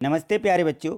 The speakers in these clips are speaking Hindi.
नमस्ते प्यारे बच्चों।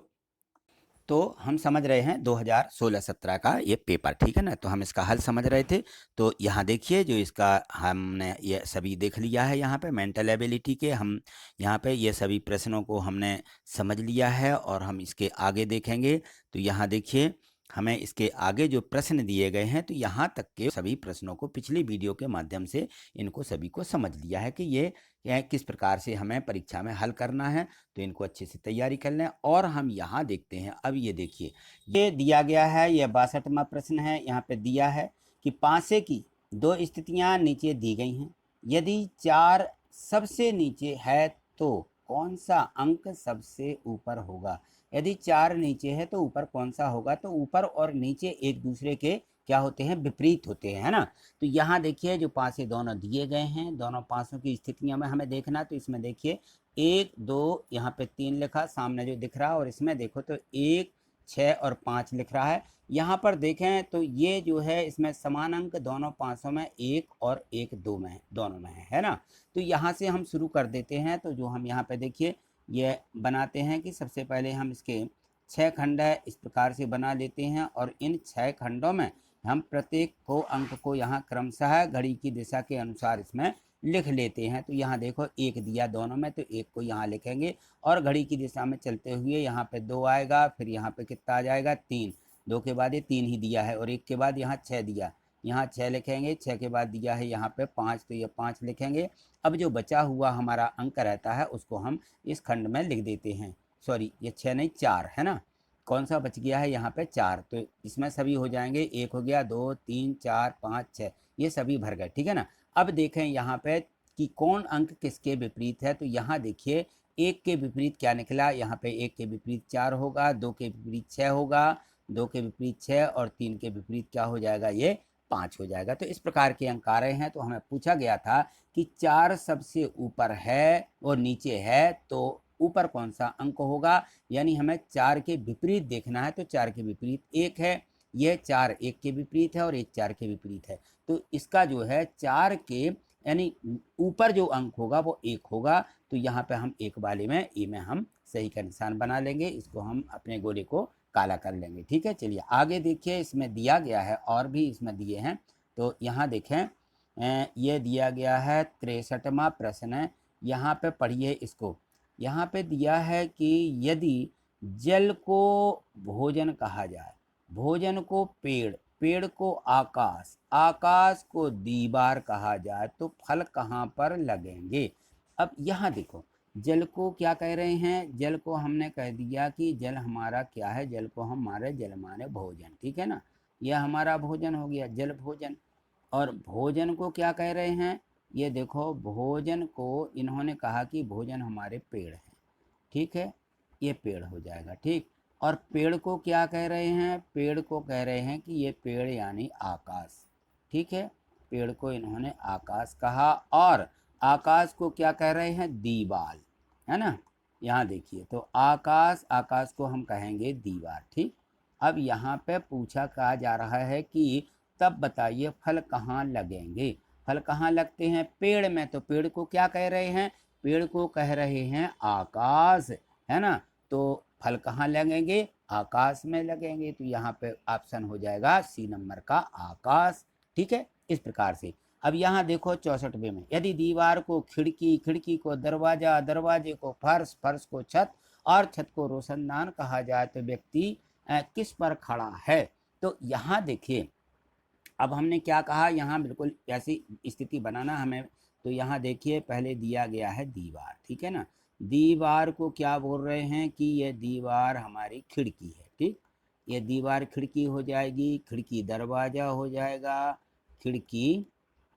तो हम समझ रहे हैं 2016-17 का ये पेपर, ठीक है ना। तो हम इसका हल समझ रहे थे। तो यहाँ देखिए, जो इसका हमने ये सभी देख लिया है, यहाँ पे मेंटल एबिलिटी के हम यहाँ पे ये सभी प्रश्नों को हमने समझ लिया है और हम इसके आगे देखेंगे। तो यहाँ देखिए, हमें इसके आगे जो प्रश्न दिए गए हैं, तो यहाँ तक के सभी प्रश्नों को पिछली वीडियो के माध्यम से इनको सभी को समझ लिया है कि ये किस प्रकार से हमें परीक्षा में हल करना है। तो इनको अच्छे से तैयारी कर लें। और हम यहाँ देखते हैं, अब ये देखिए, ये दिया गया है, ये 62वां प्रश्न है। यहाँ पे दिया है कि पासे की दो स्थितियाँ नीचे दी गई हैं। यदि 4 सबसे नीचे है तो कौन सा अंक सबसे ऊपर होगा। यदि 4 नीचे है तो ऊपर कौन सा होगा। तो ऊपर और नीचे एक दूसरे के क्या होते हैं, विपरीत होते हैं, है ना। तो यहाँ देखिए, जो पासे दोनों दिए गए हैं, दोनों पासों की स्थितियों में हमें देखना। तो इसमें देखिए 1 2 यहाँ पे 3 लिखा सामने जो दिख रहा है, और इसमें देखो तो 1 6 और 5 लिख रहा है। यहाँ पर देखें तो ये जो है, इसमें समान अंक दोनों पासों में 1 और 1 2 में दोनों में है ना। तो यहाँ से हम शुरू कर देते हैं। तो जो हम यहाँ पे देखिए ये बनाते हैं कि सबसे पहले हम इसके 6 खंड है इस प्रकार से बना लेते हैं, और इन 6 खंडों में हम प्रत्येक को अंक को यहाँ क्रमशः घड़ी की दिशा के अनुसार इसमें लिख लेते हैं। तो यहाँ देखो 1 दिया दोनों में, तो 1 को यहाँ लिखेंगे, और घड़ी की दिशा में चलते हुए यहाँ पे 2 आएगा, फिर यहाँ पे कितना आ जाएगा 3, 2 के बाद ये 3 ही दिया है, और 1 के बाद यहाँ 6 दिया, यहाँ 6 लिखेंगे, 6 के बाद दिया है यहाँ पे 5, तो ये 5 लिखेंगे। अब जो बचा हुआ हमारा अंक रहता है उसको हम इस खंड में लिख देते हैं। सॉरी, ये 6 नहीं 4 है ना। कौन सा बच गया है यहाँ पे 4, तो इसमें सभी हो जाएंगे। 1 हो गया, 2 3 4 5 6, ये सभी भर गए, ठीक है ना। अब देखें यहाँ पे कि कौन अंक किसके विपरीत है। तो यहाँ देखिए 1 के विपरीत क्या निकला। यहाँ पे 1 के विपरीत 4 होगा, 2 के विपरीत 6 होगा, 2 के विपरीत 6, और 3 के विपरीत क्या हो जाएगा, ये 5 हो जाएगा। तो इस प्रकार के अंक आ रहे हैं। तो हमें पूछा गया था कि 4 सबसे ऊपर है और नीचे है, तो ऊपर कौन सा अंक होगा। यानी हमें 4 के विपरीत देखना है। तो 4 के विपरीत 1 है, यह 4 1 के विपरीत है और 1 4 के विपरीत है। तो इसका जो है 4 के यानी ऊपर जो अंक होगा वो 1 होगा। तो यहाँ पे हम 1 वाले में ई में हम सही का निशान बना लेंगे। इसको हम अपने गोले को काला कर लेंगे, ठीक है। चलिए आगे देखिए, इसमें दिया गया है और भी इसमें दिए हैं। तो यहाँ देखें, ये दिया गया है 63वां प्रश्न है। यहाँ पे पढ़िए इसको। यहाँ पे दिया है कि यदि जल को भोजन कहा जाए, भोजन को पेड़, पेड़ को आकाश, आकाश को दीवार कहा जाए, तो फल कहाँ पर लगेंगे। अब यहाँ देखो, जल को क्या कह रहे हैं। जल को हमने कह दिया कि जल हमारा क्या है, जल को हमारे जल माने भोजन, ठीक है ना। यह हमारा भोजन हो गया, जल भोजन। और भोजन को क्या कह रहे हैं, ये देखो भोजन को इन्होंने कहा कि भोजन हमारे पेड़ हैं, ठीक है, ये पेड़ हो जाएगा, ठीक। और पेड़ को क्या कह रहे हैं, पेड़ को कह रहे हैं कि ये पेड़ यानी आकाश, ठीक है। पेड़ को इन्होंने आकाश कहा, और आकाश को क्या कह रहे हैं, दीवार, है ना। यहाँ देखिए, तो आकाश, आकाश को हम कहेंगे दीवार, ठीक। अब यहाँ पे पूछा कहा जा रहा है कि तब बताइए फल कहाँ लगेंगे। फल कहाँ लगते हैं, पेड़ में। तो पेड़ को क्या कह रहे हैं, पेड़ को कह रहे हैं आकाश, है ना। तो फल कहाँ लगेंगे, आकाश में लगेंगे। तो यहाँ पे ऑप्शन हो जाएगा सी नंबर का आकाश, ठीक है। इस प्रकार से अब यहाँ देखो 64वें में, यदि दीवार को खिड़की, खिड़की को दरवाजा, दरवाजे को फर्श, फर्श को छत और छत को रोशनदान कहा जाए, तो व्यक्ति किस पर खड़ा है। तो यहाँ देखिए, अब हमने क्या कहा, यहाँ बिल्कुल ऐसी स्थिति बनाना हमें। तो यहाँ देखिए, पहले दिया गया है दीवार, ठीक है ना। दीवार को क्या बोल रहे हैं कि ये दीवार हमारी खिड़की है, ठीक। ये दीवार खिड़की हो जाएगी, खिड़की दरवाजा हो जाएगा, खिड़की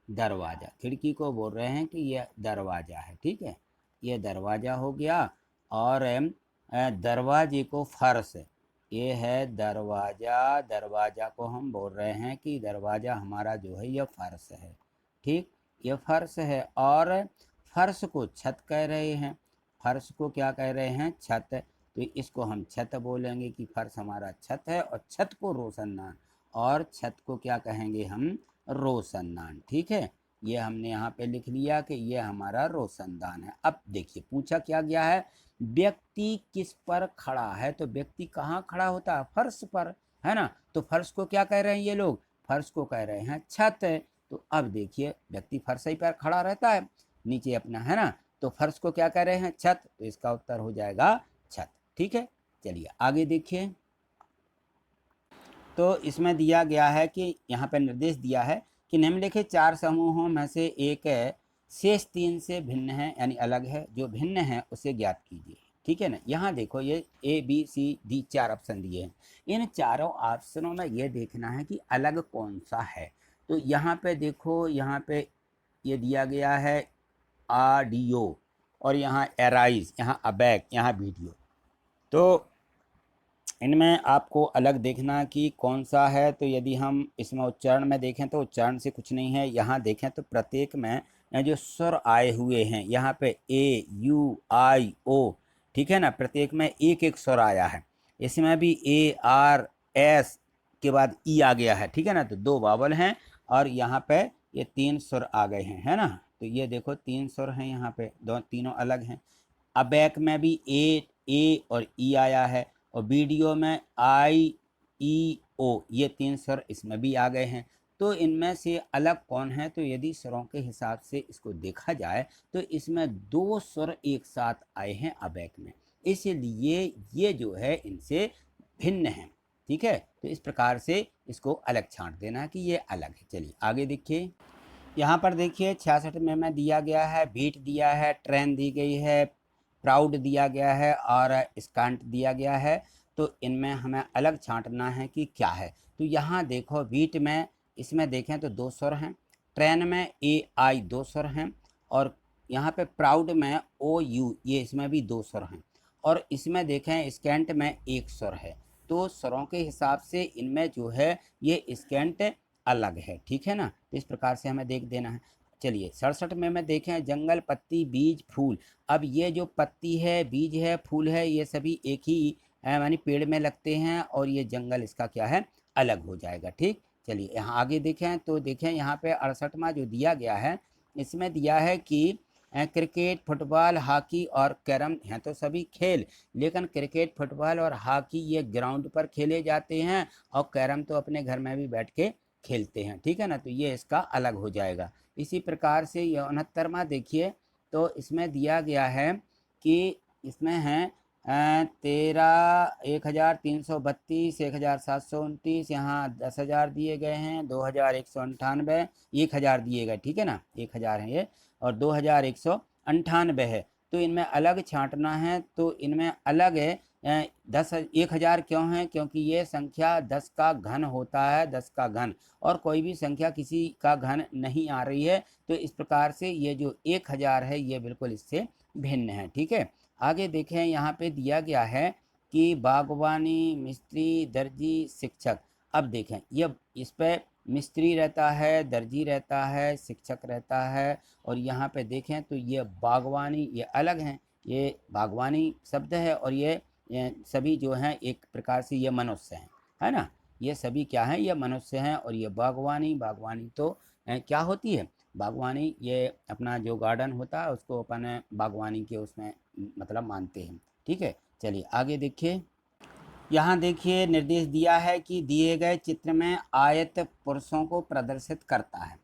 दरवाजा, खिड़की को बोल रहे हैं कि यह दरवाजा है, ठीक है, ये दरवाजा हो गया। और दरवाजे को फर्श, ये है दरवाजा, दरवाजा को हम बोल रहे हैं कि दरवाजा हमारा जो है यह फर्श है, ठीक, ये फर्श है। और फर्श को छत कह रहे हैं, फर्श को क्या कह रहे हैं, छत। तो इसको हम छत बोलेंगे कि फर्श हमारा छत है, और छत को रोशनदान, और छत को क्या कहेंगे हम, रोशनदान, ठीक है। ये हमने यहाँ पे लिख लिया कि ये हमारा रोशनदान है। अब देखिए पूछा क्या गया है व्यक्ति किस पर खड़ा है, तो व्यक्ति कहाँ खड़ा होता है, फर्श पर, है ना। तो फर्श को क्या कह रहे हैं ये लोग, फर्श को कह रहे हैं छत। तो अब देखिए व्यक्ति फर्श ही पर खड़ा रहता है नीचे अपना, है ना। तो फर्श को क्या कह रहे हैं, छत। तो इसका उत्तर हो जाएगा छत। ठीक है, चलिए आगे देखिए। तो इसमें दिया गया है कि यहाँ पर निर्देश दिया है कि निम्नलिखित 4 समूहों में से एक शेष 3 से भिन्न है, यानी अलग है, जो भिन्न है उसे ज्ञात कीजिए। ठीक है ना। यहाँ देखो ये A B C D 4 option दिए हैं। इन चारों ऑप्शनों में ये देखना है कि अलग कौन सा है। तो यहाँ पे देखो, यहाँ पे ये दिया गया है ऑडियो, और यहाँ एराइज, यहाँ अबैक, यहाँ वीडियो। तो इनमें आपको अलग देखना कि कौन सा है। तो यदि हम इसमें उच्चारण में देखें तो उच्चारण से कुछ नहीं है। यहाँ देखें तो प्रत्येक में जो स्वर आए हुए हैं, यहाँ पे ए यू आई ओ, ठीक है ना, प्रत्येक में एक एक स्वर आया है। इसमें भी ए आर एस के बाद ई आ गया है, ठीक है ना। तो 2 वावल हैं और यहाँ पे ये 3 स्वर आ गए हैं, है ना। तो ये देखो 3 स्वर हैं यहाँ पे, तीनों अलग हैं। अबैक में भी ए और ई आया है, और वीडियो में आई ई ओ, ये 3 स्वर इसमें भी आ गए हैं। तो इनमें से अलग कौन है, तो यदि स्वरों के हिसाब से इसको देखा जाए तो इसमें 2 स्वर एक साथ आए हैं अबैक में, इसलिए ये जो है इनसे भिन्न है। ठीक है, तो इस प्रकार से इसको अलग छांट देना है कि ये अलग है। चलिए आगे देखिए। यहाँ पर देखिए 66 में दिया गया है, बीट दिया है, ट्रेन दी गई है, प्राउड दिया गया है और स्कांट दिया गया है। तो इनमें हमें अलग छांटना है कि क्या है। तो यहाँ देखो बीट में, इसमें देखें तो 2 स्वर हैं, ट्रेन में ए आई 2 स्वर हैं, और यहाँ पे प्राउड में ओ यू, ये इसमें भी 2 स्वर हैं, और इसमें देखें स्कैंट में 1 स्वर है। तो स्वरों के हिसाब से इनमें जो है ये स्कैंट अलग है। ठीक है ना। तो इस प्रकार से हमें देख देना है। चलिए 67 में देखें, जंगल, पत्ती, बीज, फूल। अब ये जो पत्ती है, बीज है, फूल है, ये सभी एक ही यानी पेड़ में लगते हैं, और ये जंगल इसका क्या है, अलग हो जाएगा। ठीक, चलिए यहाँ आगे देखें तो देखें यहाँ पे 68वां जो दिया गया है, इसमें दिया है कि क्रिकेट, फुटबॉल, हॉकी और कैरम हैं तो सभी खेल, लेकिन क्रिकेट, फुटबॉल और हॉकी ये ग्राउंड पर खेले जाते हैं, और कैरम तो अपने घर में भी बैठ के खेलते हैं। ठीक है ना। तो ये इसका अलग हो जाएगा। इसी प्रकार से 69वां देखिए, तो इसमें दिया गया है कि इसमें है 13 1332, 1729, यहाँ 10,000 दिए गए हैं, 2,198, 1,000 दिए गए। ठीक है ना, 1,000 है ये, और 2,198 है। तो इनमें अलग छांटना है। तो इनमें अलग है 1,000 क्यों है, क्योंकि ये संख्या 10 का घन होता है, 10 का घन, और कोई भी संख्या किसी का घन नहीं आ रही है। तो इस प्रकार से ये जो 1,000 है ये बिल्कुल इससे भिन्न है। ठीक है, आगे देखें, यहाँ पे दिया गया है कि बागवानी, मिस्त्री, दर्जी, शिक्षक। अब देखें ये इस पे मिस्त्री रहता है, दर्जी रहता है, शिक्षक रहता है, और यहाँ पे देखें तो ये बागवानी, ये अलग हैं, ये बागवानी शब्द है, और ये सभी जो हैं एक प्रकार से ये मनुष्य हैं, है ना। ये सभी क्या हैं, ये मनुष्य हैं, और ये बागवानी, बागवानी तो क्या होती है, बागवानी ये अपना जो गार्डन होता है उसको अपन बागवानी के उसमें मतलब मानते हैं। ठीक है, चलिए आगे देखिए। यहाँ देखिए निर्देश दिया है कि दिए गए चित्र में आयत पुरुषों को प्रदर्शित करता है,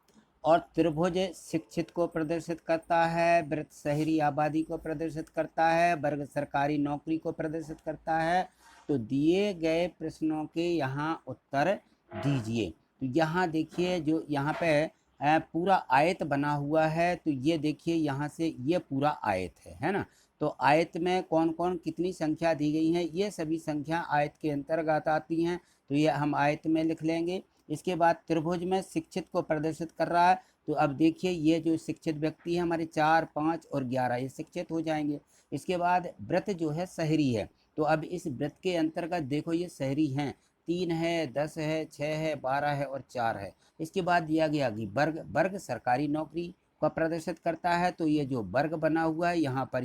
और त्रिभुज शिक्षित को प्रदर्शित करता है, वृत्त शहरी आबादी को प्रदर्शित करता है, वर्ग सरकारी नौकरी को प्रदर्शित करता है। तो दिए गए प्रश्नों के यहाँ उत्तर दीजिए। तो यहाँ देखिए जो यहाँ पे पूरा आयत बना हुआ है, तो ये देखिए यहाँ से ये पूरा आयत है ना। तो आयत में कौन कौन कितनी संख्या दी गई है, ये सभी संख्या आयत के अंतर्गत आती हैं। तो ये हम आयत में लिख लेंगे। इसके बाद त्रिभुज में शिक्षित को प्रदर्शित कर रहा है। तो अब देखिए ये जो शिक्षित व्यक्ति है हमारे 4, 5 और 11 ये शिक्षित हो जाएंगे। इसके बाद वृत्त जो है शहरी है। तो अब इस वृत्त के अंतर्गत देखो ये शहरी हैं, 3 है, 10 है, 6 है, 12 है और 4 है। इसके बाद दिया गया कि वर्ग, वर्ग सरकारी नौकरी का प्रदर्शित करता है। तो ये जो वर्ग बना हुआ है यहाँ पर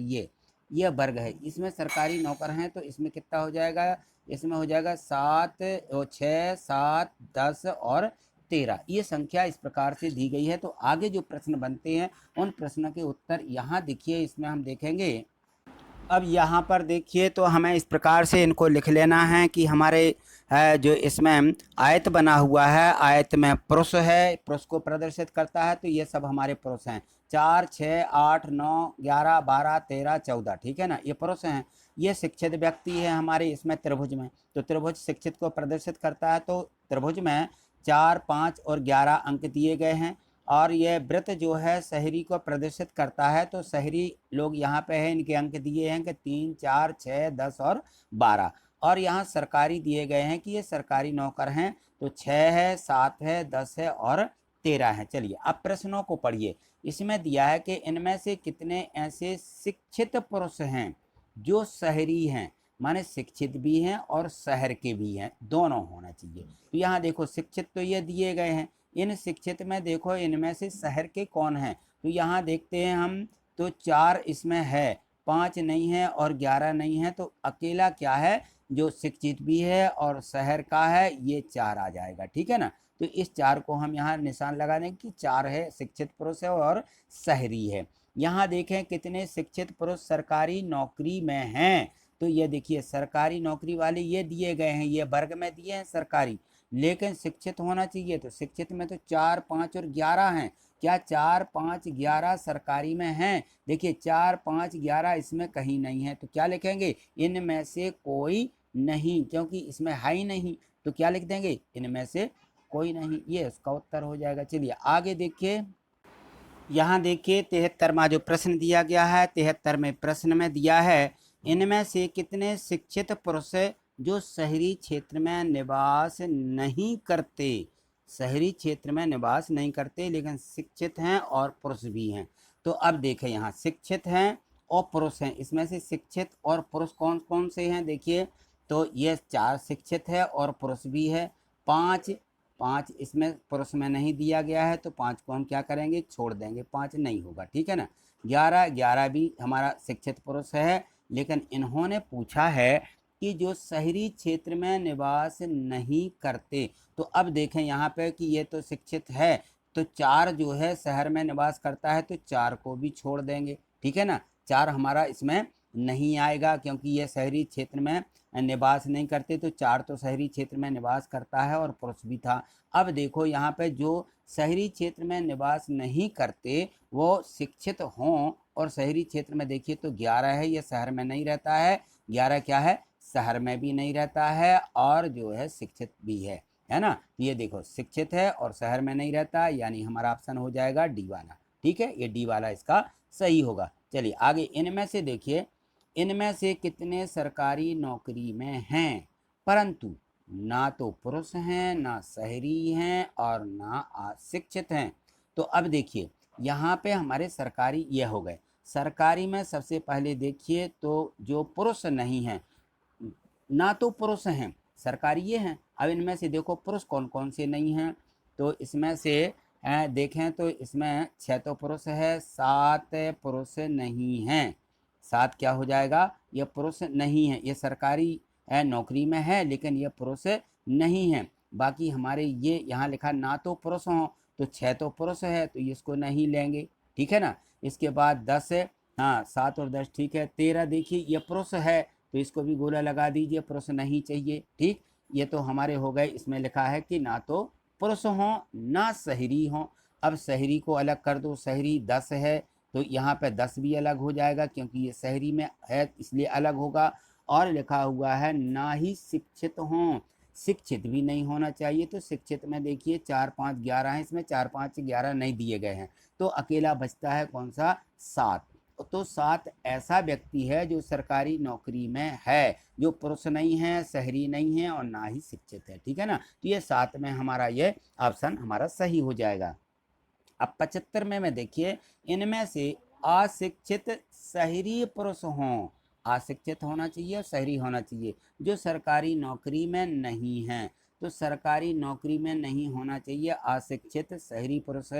ये वर्ग है, इसमें सरकारी नौकर हैं, तो इसमें कितना हो जाएगा, इसमें हो जाएगा 7 और 6, 7, 10 और 13। ये संख्या इस प्रकार से दी गई है। तो आगे जो प्रश्न बनते हैं उन प्रश्नों के उत्तर यहाँ देखिए, इसमें हम देखेंगे अब यहाँ पर देखिए तो हमें इस प्रकार से इनको लिख लेना है कि हमारे जो इसमें आयत बना हुआ है, आयत में पुरुष है, पुरुष को प्रदर्शित करता है, तो ये सब हमारे पुरुष हैं। 4, 6, 8, 9, 11, 12, 13, 14, ठीक है ना, ये पुरुष हैं। ये शिक्षित व्यक्ति है हमारे इसमें त्रिभुज में, तो त्रिभुज शिक्षित को प्रदर्शित करता है, तो त्रिभुज में 4, 5 और 11 अंक दिए गए हैं। और ये वृत्त जो है शहरी को प्रदर्शित करता है, तो शहरी लोग यहाँ पे है, इनके अंक दिए हैं कि 3, 4, 6, 10 और 12। और यहाँ सरकारी दिए गए हैं कि ये सरकारी नौकर हैं, तो 6 है, 7 है, 10 है और 13 है। चलिए अब प्रश्नों को पढ़िए। इसमें दिया है कि इनमें से कितने ऐसे शिक्षित पुरुष हैं जो शहरी हैं, माने शिक्षित भी हैं और शहर के भी हैं, दोनों होना चाहिए। तो यहाँ देखो शिक्षित तो ये दिए गए हैं, इन शिक्षित में देखो इनमें से शहर के कौन हैं, तो यहाँ देखते हैं हम, तो 4 इसमें है, 5 नहीं है और 11 नहीं है, तो अकेला क्या है जो शिक्षित भी है और शहर का है, ये 4 आ जाएगा, ठीक है ना। तो इस 4 को हम यहाँ निशान लगा दें कि 4 है, शिक्षित पुरुष है और शहरी है। यहाँ देखें कितने शिक्षित पुरुष सरकारी नौकरी में हैं, तो ये देखिए सरकारी नौकरी वाले ये दिए गए हैं, ये वर्ग में दिए हैं सरकारी, लेकिन शिक्षित होना चाहिए, तो शिक्षित में तो 4, 5 और 11 हैं। क्या 4, 5, 11 सरकारी में हैं? देखिए 4, 5, 11 इसमें कहीं नहीं है, तो क्या लिखेंगे, इनमें से कोई नहीं, क्योंकि इसमें है ही नहीं, तो क्या लिख देंगे, इनमें से कोई नहीं, ये उसका उत्तर हो जाएगा। चलिए आगे देखिए, यहाँ देखिए 73वां जो प्रश्न दिया गया है, 73वें प्रश्न में दिया है, इनमें से कितने शिक्षित पुरुष जो शहरी क्षेत्र में निवास नहीं करते, शहरी क्षेत्र में निवास नहीं करते लेकिन शिक्षित हैं और पुरुष भी हैं। तो अब देखें यहाँ शिक्षित हैं और पुरुष हैं, इसमें से शिक्षित और पुरुष कौन कौन से हैं, देखिए तो ये 4 शिक्षित है और पुरुष भी है, 5 इसमें पुरुष में नहीं दिया गया है, तो 5 को हम क्या करेंगे, छोड़ देंगे, 5 नहीं होगा, ठीक है ना। 11 भी हमारा शिक्षित पुरुष है, लेकिन इन्होंने पूछा है कि जो शहरी क्षेत्र में निवास नहीं करते, तो अब देखें यहाँ पे कि ये तो शिक्षित है, तो 4 जो है शहर में निवास करता है, तो 4 को भी छोड़ देंगे, ठीक है ना। 4 हमारा इसमें नहीं आएगा क्योंकि ये शहरी क्षेत्र में निवास नहीं करते, तो 4 तो शहरी क्षेत्र में निवास करता है और पुरुष भी था। अब देखो यहाँ पे जो शहरी क्षेत्र में निवास नहीं करते वो शिक्षित हों, और शहरी क्षेत्र में देखिए तो 11 है, ये शहर में नहीं रहता है, 11 क्या है, शहर में भी नहीं रहता है और जो है शिक्षित भी है ना। ये देखो शिक्षित है और शहर में नहीं रहता, यानी हमारा ऑप्शन हो जाएगा डी वाला, ठीक है, ये डी वाला इसका सही होगा। चलिए आगे, इनमें से देखिए, इनमें से कितने सरकारी नौकरी में हैं परंतु ना तो पुरुष हैं, ना शहरी हैं और ना अशिक्षित हैं। तो अब देखिए यहाँ पे हमारे सरकारी ये हो गए, सरकारी में सबसे पहले देखिए तो जो पुरुष नहीं हैं, ना तो पुरुष हैं, सरकारी ये हैं। अब इनमें से देखो पुरुष कौन कौन से नहीं हैं, तो इसमें से देखें तो इसमें 6 तो पुरुष है, 7 पुरुष नहीं हैं, 7 क्या हो जाएगा, ये पुरुष नहीं है, ये सरकारी नौकरी में है लेकिन ये पुरुष नहीं है। बाकी हमारे ये यहाँ लिखा ना तो पुरुष हों, तो 6 तो पुरुष है, तो इसको नहीं लेंगे, ठीक है ना। इसके बाद 10, हाँ 7 और 10 ठीक है, 13 देखिए ये पुरुष है, तो इसको भी गोला लगा दीजिए, पुरुष नहीं चाहिए, ठीक। ये तो हमारे हो गए, इसमें लिखा है कि ना तो पुरुष हों ना शहरी हों। अब शहरी को अलग कर दो, शहरी 10 है, तो यहाँ पे 10 भी अलग हो जाएगा क्योंकि ये शहरी में है इसलिए अलग होगा। और लिखा हुआ है ना ही शिक्षित हों, शिक्षित भी नहीं होना चाहिए, तो शिक्षित में देखिए 4, 5, 11 है, इसमें 4, 5, 11 नहीं दिए गए हैं, तो अकेला बचता है कौन सा, 7। तो 7 ऐसा व्यक्ति है जो सरकारी नौकरी में है, जो पुरुष नहीं है, शहरी नहीं है और ना ही शिक्षित है, ठीक है ना। तो ये 7 में हमारा ये ऑप्शन हमारा सही हो जाएगा। अब 75 में देखिए, इनमें से अशिक्षित शहरी पुरुष हों, अशिक्षित होना चाहिए और शहरी होना चाहिए, जो सरकारी नौकरी में नहीं हैं, तो सरकारी नौकरी में नहीं होना चाहिए, अशिक्षित शहरी पुरुष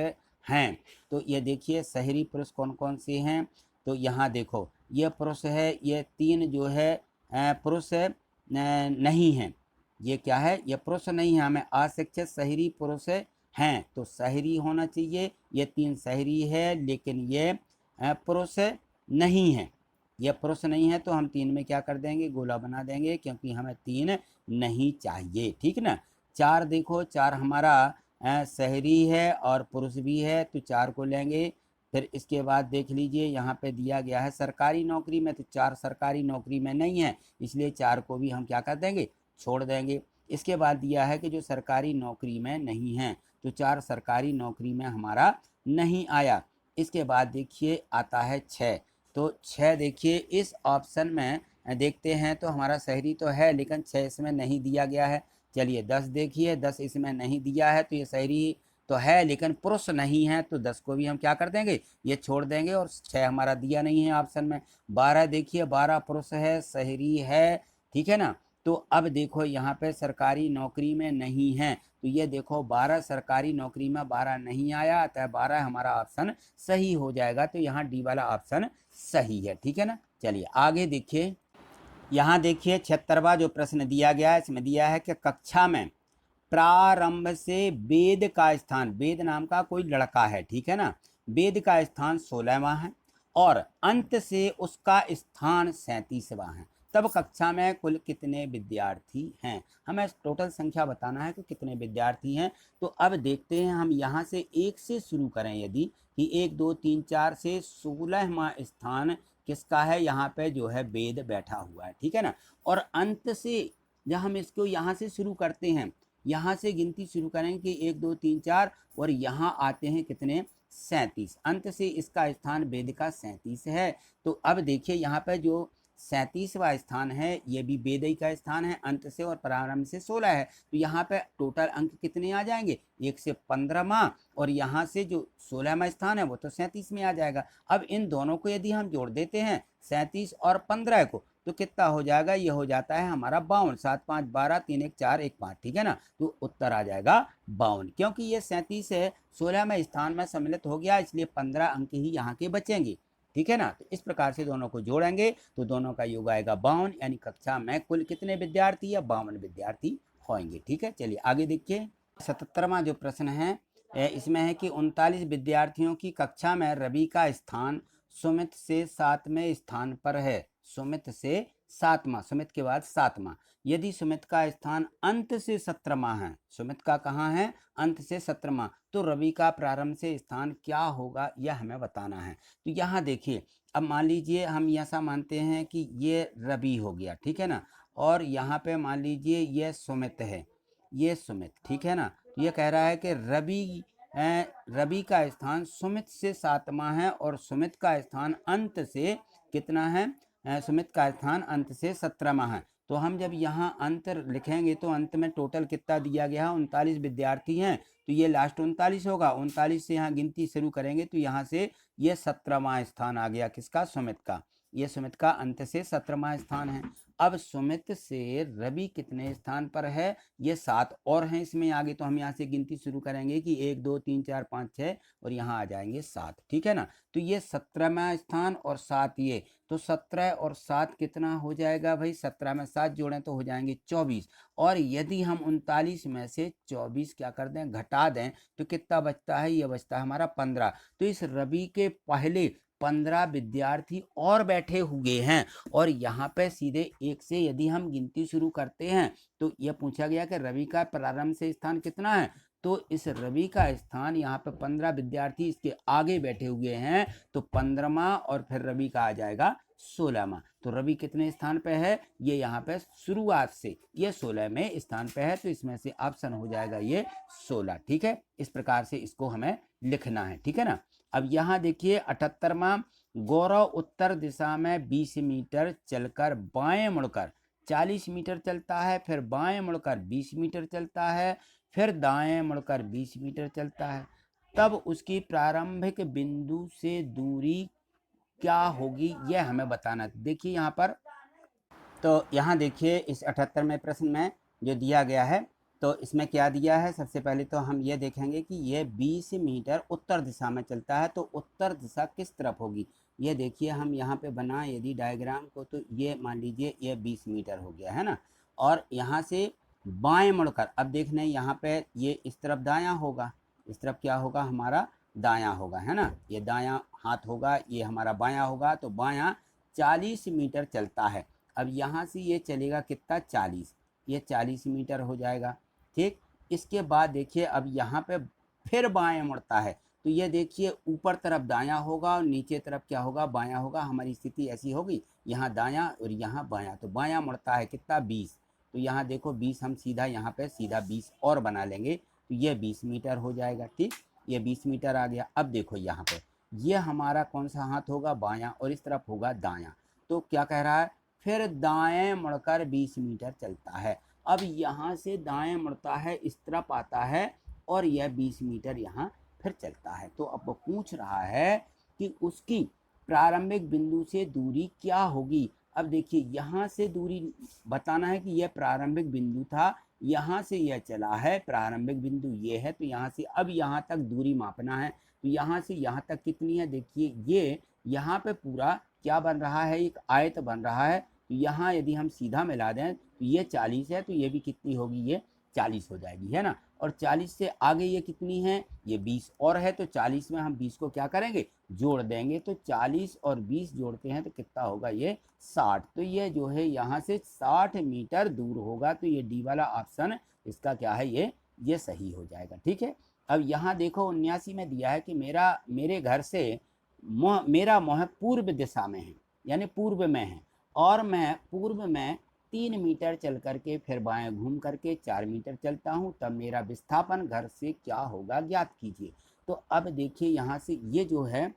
हैं। तो ये देखिए शहरी पुरुष कौन कौन से हैं, तो यहाँ देखो ये पुरुष है, ये 3 जो है पुरुष नहीं हैं, ये क्या है, ये पुरुष नहीं है, हमें अशिक्षित शहरी पुरुष हैं, तो शहरी होना चाहिए, ये 3 शहरी है लेकिन ये पुरुष नहीं है, ये पुरुष नहीं है तो हम 3 में क्या कर देंगे, गोला बना देंगे, क्योंकि हमें 3 नहीं चाहिए, ठीक ना। 4 देखो, 4 हमारा शहरी है और पुरुष भी है, तो 4 को लेंगे। फिर इसके बाद देख लीजिए यहाँ पे दिया गया है सरकारी नौकरी में, तो 4 सरकारी नौकरी में नहीं है, इसलिए 4 को भी हम क्या कर देंगे, छोड़ देंगे। इसके बाद दिया है कि जो सरकारी नौकरी में नहीं है, तो 4 सरकारी नौकरी में हमारा नहीं आया। इसके बाद देखिए आता है 6, तो 6 देखिए इस ऑप्शन में देखते हैं तो हमारा शहरी तो है, लेकिन 6 इसमें नहीं दिया गया है। चलिए 10 देखिए, 10 इसमें नहीं दिया है, तो ये शहरी तो है लेकिन पुरुष नहीं है, तो 10 को भी हम क्या कर देंगे, ये छोड़ देंगे, और 6 हमारा दिया नहीं है ऑप्शन में। 12 देखिए, 12 पुरुष है, शहरी है, ठीक है ना। तो अब देखो यहाँ पे सरकारी नौकरी में नहीं है, तो ये देखो 12 सरकारी नौकरी में 12 नहीं आया, अतः 12 हमारा ऑप्शन सही हो जाएगा, तो यहाँ डी वाला ऑप्शन सही है, ठीक है ना। चलिए आगे देखिए, यहाँ देखिए 76वां जो प्रश्न दिया गया है, इसमें दिया है कि कक्षा में प्रारंभ से वेद का स्थान, वेद नाम का कोई लड़का है, ठीक है ना, वेद का स्थान 16वां है और अंत से उसका स्थान 37वां है, तब कक्षा में कुल कितने विद्यार्थी हैं। हमें टोटल संख्या बताना है कि कितने विद्यार्थी हैं। तो अब देखते हैं, हम यहाँ से 1 से शुरू करें, यदि कि 1 2 3 4 से 16वां स्थान किसका है, यहाँ पे जो है वेद बैठा हुआ है, ठीक है ना। और अंत से जब हम इसको यहाँ से शुरू करते हैं, यहाँ से गिनती शुरू करेंगे कि 1 2 3 4 और यहाँ आते हैं कितने, 37, अंत से इसका स्थान वेद का 37 है। तो अब देखिए यहाँ पर जो 37वां स्थान है ये भी वेद ही का स्थान है, अंत से और प्रारंभ से 16 है, तो यहाँ पे टोटल अंक कितने आ जाएंगे, 1 से 15वां, और यहाँ से जो 16वां स्थान है वो तो 37 में आ जाएगा। अब इन दोनों को यदि हम जोड़ देते हैं 37 और 15 को, तो कितना हो जाएगा, ये हो जाता है हमारा 52, 7 5 12 3 1 4 1 5, ठीक है ना। तो उत्तर आ जाएगा 52, क्योंकि ये 37 है 16वें स्थान में सम्मिलित हो गया, इसलिए 15 अंक ही यहाँ के बचेंगे, ठीक है ना। तो इस प्रकार से दोनों को जोड़ेंगे तो दोनों का योग आएगा 52, यानी कक्षा में कुल कितने विद्यार्थी या 52 विद्यार्थी होंगे, ठीक है। चलिए आगे देखिए, 77वां जो प्रश्न है इसमें है कि 39 विद्यार्थियों की कक्षा में रवि का स्थान सुमित से 7वें स्थान पर है, सुमित से 7वां, सुमित के बाद 7वां, यदि सुमित का स्थान अंत से 17वां है, सुमित का कहाँ है, अंत से 17वां, तो रवि का प्रारंभ से स्थान क्या होगा यह हमें बताना है। तो यहाँ देखिए, अब मान लीजिए हम ऐसा मानते हैं कि ये रवि हो गया, ठीक है ना, और यहाँ पे मान लीजिए ये सुमित है, ये सुमित, ठीक है ना। तो ये कह रहा है कि रवि का स्थान सुमित से 7वां है और सुमित का स्थान अंत से कितना है, सुमित का स्थान अंत से 17वां है। तो हम जब यहाँ अंत लिखेंगे तो अंत में टोटल कितना दिया गया है, 39 विद्यार्थी हैं, तो ये लास्ट 39 होगा, 39 से यहाँ गिनती शुरू करेंगे तो यहाँ से ये 17वां स्थान आ गया, किसका, सुमित का, ये सुमित का अंत से 17वां स्थान है। अब सुमित से रवि कितने स्थान पर है, ये 7 और हैं इसमें आगे, तो हम यहाँ से गिनती शुरू करेंगे कि 1 2 3 4 5 6 और यहाँ आ जाएंगे 7, ठीक है ना। तो ये 17वां स्थान और 7 ये, तो 17 और 7 कितना हो जाएगा भाई, 17 में 7 जोड़ें तो हो जाएंगे 24, और यदि हम 39 में से 24 क्या कर दें, घटा दें, तो कितना बचता है, ये बचता है हमारा 15। तो इस रवि के पहले 15 विद्यार्थी और बैठे हुए हैं, और यहाँ पे सीधे 1 से यदि हम गिनती शुरू करते हैं तो यह पूछा गया कि रवि का प्रारंभ से स्थान कितना है, तो इस रवि का स्थान यहाँ पे 15 विद्यार्थी इसके आगे बैठे हुए हैं, तो 15वां और फिर रवि का आ जाएगा 16वां। तो रवि कितने स्थान पे है, ये यहाँ पे शुरुआत से ये 16वें स्थान पे है, तो इसमें से ऑप्शन हो जाएगा ये 16, ठीक है। इस प्रकार से इसको हमें लिखना है, ठीक है ना। अब यहाँ देखिए 78वां, गौरव उत्तर दिशा में 20 मीटर चलकर बाएं मुड़कर 40 मीटर चलता है, फिर बाएं मुड़कर 20 मीटर चलता है, फिर दाएं मुड़कर 20 मीटर चलता है, तब उसकी प्रारंभिक बिंदु से दूरी क्या होगी यह हमें बताना है। देखिए यहाँ पर, तो यहाँ देखिए इस 78वें प्रश्न में जो दिया गया है, तो इसमें क्या दिया है, सबसे पहले तो हम ये देखेंगे कि ये 20 मीटर उत्तर दिशा में चलता है, तो उत्तर दिशा किस तरफ होगी। ये देखिए हम यहाँ पे बनाए यदि डायग्राम को, तो ये मान लीजिए ये 20 मीटर हो गया है ना, और यहाँ से बाएं मुड़कर, अब देखना यहाँ पे ये इस तरफ दायां होगा, इस तरफ क्या होगा, हमारा दायां होगा, है ना, ये दायां हाथ होगा, ये हमारा बायां होगा, तो बायां 40 मीटर चलता है। अब यहाँ से ये चलेगा कितना 40, ये 40 मीटर हो जाएगा। ठीक, इसके बाद देखिए अब यहाँ पे फिर बाएं मुड़ता है, तो ये देखिए ऊपर तरफ दायां होगा और नीचे तरफ क्या होगा, बायां होगा। हमारी स्थिति ऐसी होगी, यहाँ दायां और यहाँ बायां, तो बायां मुड़ता है कितना 20, तो यहाँ देखो 20 हम सीधा यहाँ पे सीधा 20 और बना लेंगे, तो ये 20 मीटर हो जाएगा। ठीक, ये 20 मीटर आ गया। अब देखो यहाँ पे ये हमारा कौन सा हाथ होगा, बायां, और इस तरफ होगा दायां। तो क्या कह रहा है, फिर दाएं मुड़कर 20 मीटर चलता है। अब यहाँ से दाएं मुड़ता है, इस तरफ आता है और यह 20 मीटर यहाँ फिर चलता है। तो अब वो पूछ रहा है कि उसकी प्रारंभिक बिंदु से दूरी क्या होगी। अब देखिए यहाँ से दूरी बताना है कि यह प्रारंभिक बिंदु था, यहाँ से यह चला है, प्रारंभिक बिंदु ये है, तो यहाँ से अब यहाँ तक दूरी मापना है। तो यहाँ से यहाँ तक कितनी है, देखिए ये यहाँ पे पूरा क्या बन रहा है, एक आयत बन रहा है। तो यहाँ यदि हम सीधा मिला दें तो ये 40 है, तो ये भी कितनी होगी, ये 40 हो जाएगी, है ना। और 40 से आगे ये कितनी है, ये 20 और है, तो 40 में हम 20 को क्या करेंगे, जोड़ देंगे। तो 40 और 20 जोड़ते हैं तो कितना होगा, ये 60। तो ये जो है यहाँ से 60 मीटर दूर होगा। तो ये डी वाला ऑप्शन इसका क्या है, ये सही हो जाएगा। ठीक है, अब यहाँ देखो 79 में दिया है कि मेरे घर से मेरा मोह पूर्व दिशा में है, यानी पूर्व में है, और मैं पूर्व में 3 मीटर चल करके फिर बाएं घूम करके 4 मीटर चलता हूँ, तब मेरा विस्थापन घर से क्या होगा ज्ञात कीजिए। तो अब देखिए यहाँ से ये जो है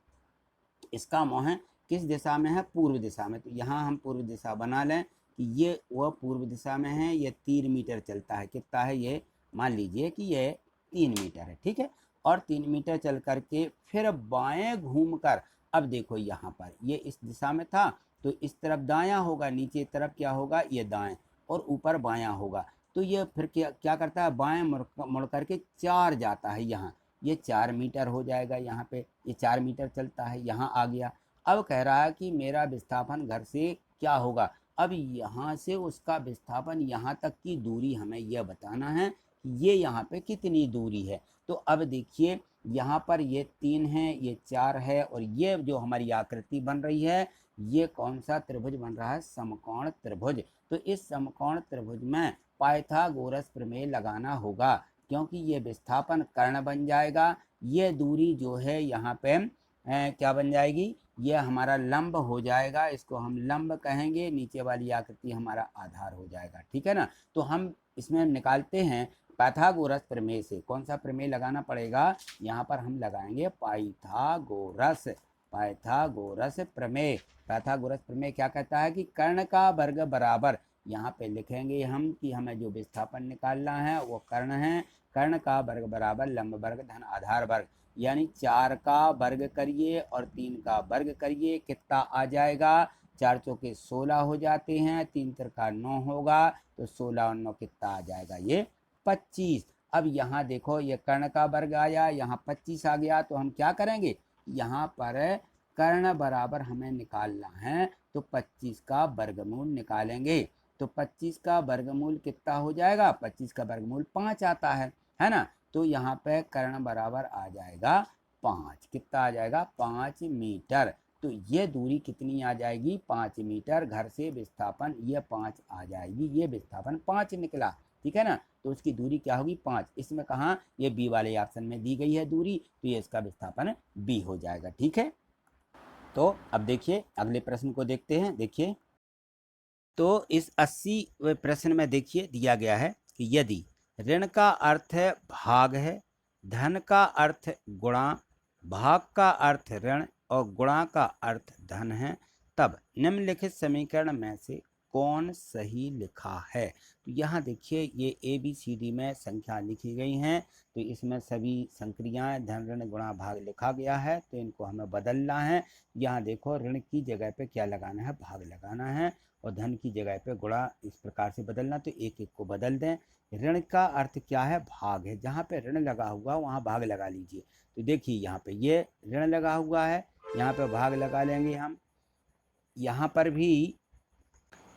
इसका मोह किस दिशा में है, पूर्व दिशा में। तो यहाँ हम पूर्व दिशा बना लें कि ये वह पूर्व दिशा में है, ये 3 मीटर चलता है, कितना है, ये मान लीजिए कि ये 3 मीटर है। ठीक है, और 3 मीटर चल करके फिर बाएं घूम कर, अब देखो यहाँ पर ये इस दिशा में था, तो इस तरफ दायां होगा, नीचे तरफ क्या होगा, ये दाएं, और ऊपर बायां होगा। तो ये फिर क्या करता है, बाएं मुड़ करके 4 जाता है, यहाँ ये 4 मीटर हो जाएगा। यहाँ पे ये 4 मीटर चलता है, यहाँ आ गया। अब कह रहा है कि मेरा विस्थापन घर से क्या होगा। अब यहाँ से उसका विस्थापन यहाँ तक की दूरी हमें यह बताना है कि ये यहाँ पे कितनी दूरी है। तो अब देखिए यहाँ पर ये 3 है, ये 4 है, और ये जो हमारी आकृति बन रही है, ये कौन सा त्रिभुज बन रहा है, समकोण त्रिभुज। तो इस समकोण त्रिभुज में पाइथागोरस प्रमेय लगाना होगा, क्योंकि ये विस्थापन कर्ण बन जाएगा। ये दूरी जो है यहाँ पे क्या बन जाएगी, ये हमारा लंब हो जाएगा, इसको हम लंब कहेंगे, नीचे वाली आकृति हमारा आधार हो जाएगा। ठीक है ना। तो हम इसमें निकालते हैं पाइथागोरस प्रमेय से। कौन सा प्रमेय लगाना पड़ेगा, यहाँ पर हम लगाएंगे पाइथागोरस प्रमेय। पाइथागोरस प्रमेय क्या कहता है कि कर्ण का वर्ग बराबर, यहाँ पे लिखेंगे हम कि हमें जो विस्थापन निकालना है वो कर्ण है, कर्ण का वर्ग बराबर लंब वर्ग धन आधार वर्ग, यानी 4 का वर्ग करिए और 3 का वर्ग करिए, कितना आ जाएगा, 4 चौके 16 हो जाते हैं, 3 तिरका 9 होगा, तो 16 और 9 कितना आ जाएगा, ये 25। अब यहाँ देखो ये कर्ण का वर्ग आया, यहाँ 25 आ गया, तो हम क्या करेंगे, यहाँ पर कर्ण बराबर हमें निकालना है, तो 25 का वर्गमूल निकालेंगे। तो 25 का वर्गमूल कितना हो जाएगा, 25 का वर्गमूल 5 आता है ना। तो यहाँ पे कर्ण बराबर आ जाएगा 5, कितना आ जाएगा, 5 मीटर। तो ये दूरी कितनी आ जाएगी, 5 मीटर। घर से विस्थापन ये 5 आ जाएगी, ये विस्थापन 5 निकला। ठीक है ना, तो उसकी दूरी क्या होगी, 5। इसमें कहाँ, ये बी वाले ऑप्शन में दी गई है दूरी, तो ये इसका विस्थापन बी हो जाएगा। ठीक है, तो अब देखिए अगले प्रश्न को देखते हैं। देखिए तो इस 80वें प्रश्न में देखिए दिया गया है कि यदि ऋण का अर्थ भाग है, धन का अर्थ गुणा, भाग का अर्थ ऋण और गुणा का अर्थ धन है, तब निम्नलिखित समीकरण में से कौन सही लिखा है। तो यहाँ देखिए ये ABCD में संख्या लिखी गई हैं, तो इसमें सभी संक्रियाएं धन ऋण गुणा भाग लिखा गया है, तो इनको हमें बदलना है। यहाँ देखो ऋण की जगह पे क्या लगाना है, भाग लगाना है, और धन की जगह पे गुणा इस प्रकार से बदलना। तो एक एक को बदल दें। ऋण का अर्थ क्या है, भाग है, जहाँ पे ऋण लगा हुआ वहाँ भाग लगा लीजिए। तो देखिए यहाँ पे ये ऋण लगा हुआ है, यहाँ पे भाग लगा लेंगे हम, यहाँ पर भी,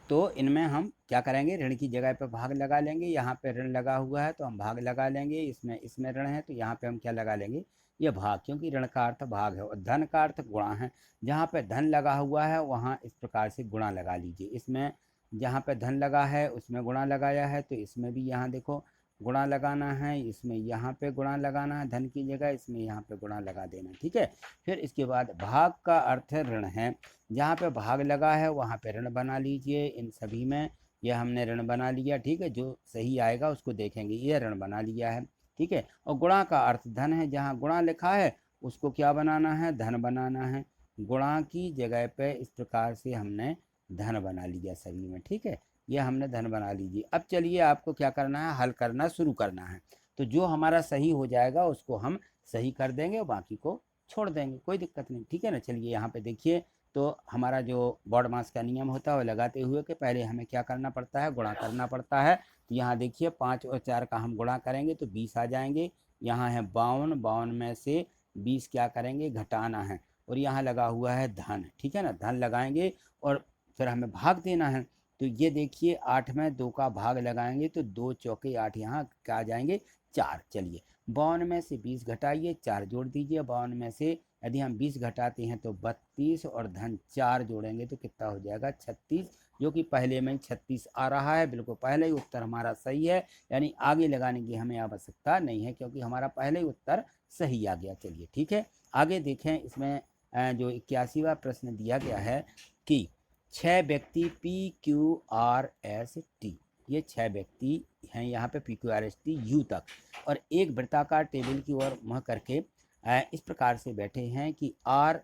तो इनमें हम क्या करेंगे, ऋण की जगह पे भाग लगा लेंगे। यहाँ पे ऋण लगा हुआ है तो हम भाग लगा लेंगे, इसमें ऋण है तो यहाँ पे हम क्या लगा लेंगे, ये भाग, क्योंकि ऋण का अर्थ भाग है और धन का अर्थ गुणा है। जहाँ पे धन लगा हुआ है वहाँ इस प्रकार से गुणा लगा लीजिए। इसमें जहाँ पे धन लगा है उसमें गुणा लगाया है, तो इसमें भी यहाँ देखो गुणा लगाना है, इसमें यहाँ पे गुणा लगाना है धन की जगह, इसमें यहाँ पे गुणा लगा देना। ठीक है, फिर इसके बाद भाग का अर्थ ऋण है, जहाँ पे भाग लगा है वहाँ पे ऋण बना लीजिए। इन सभी में यह हमने ऋण बना लिया। ठीक है, जो सही आएगा उसको देखेंगे, ये ऋण बना लिया है। ठीक है, और गुणा का अर्थ धन है, जहाँ गुणा लिखा है उसको क्या बनाना है, धन बनाना है। गुणा की जगह पे इस प्रकार से हमने धन बना लिया सभी में। ठीक है, ये हमने धन बना लीजिए। अब चलिए आपको क्या करना है, हल करना शुरू करना है। तो जो हमारा सही हो जाएगा उसको हम सही कर देंगे और बाकी को छोड़ देंगे, कोई दिक्कत नहीं। ठीक है ना, चलिए यहाँ पे देखिए, तो हमारा जो बॉड मास का नियम होता है वो लगाते हुए कि पहले हमें क्या करना पड़ता है, गुणा करना पड़ता है। तो यहाँ देखिए 5 और 4 का हम गुणा करेंगे तो 20 आ जाएंगे। यहाँ है 52, 52 में से 20 क्या करेंगे, घटाना है, और यहाँ लगा हुआ है धन। ठीक है ना, धन लगाएंगे और फिर हमें भाग देना है। तो ये देखिए 8 में 2 का भाग लगाएंगे तो 2 चौके 8, यहाँ क्या आ जाएंगे 4। चलिए 52 में से 20 घटाइए, 4 जोड़ दीजिए। 52 में से यदि हम 20 घटाते हैं तो 32 और धन 4 जोड़ेंगे तो कितना हो जाएगा 36, जो कि पहले में 36 आ रहा है। बिल्कुल पहले ही उत्तर हमारा सही है, यानी आगे लगाने की हमें आवश्यकता नहीं है क्योंकि हमारा पहले ही उत्तर सही आ गया। चलिए ठीक है, आगे देखें। इसमें जो 81वां प्रश्न दिया गया है कि 6 व्यक्ति PQRST, ये 6 व्यक्ति हैं यहाँ पे PQRST U तक, और एक वृत्ताकार टेबल की ओर मुँह करके इस प्रकार से बैठे हैं कि R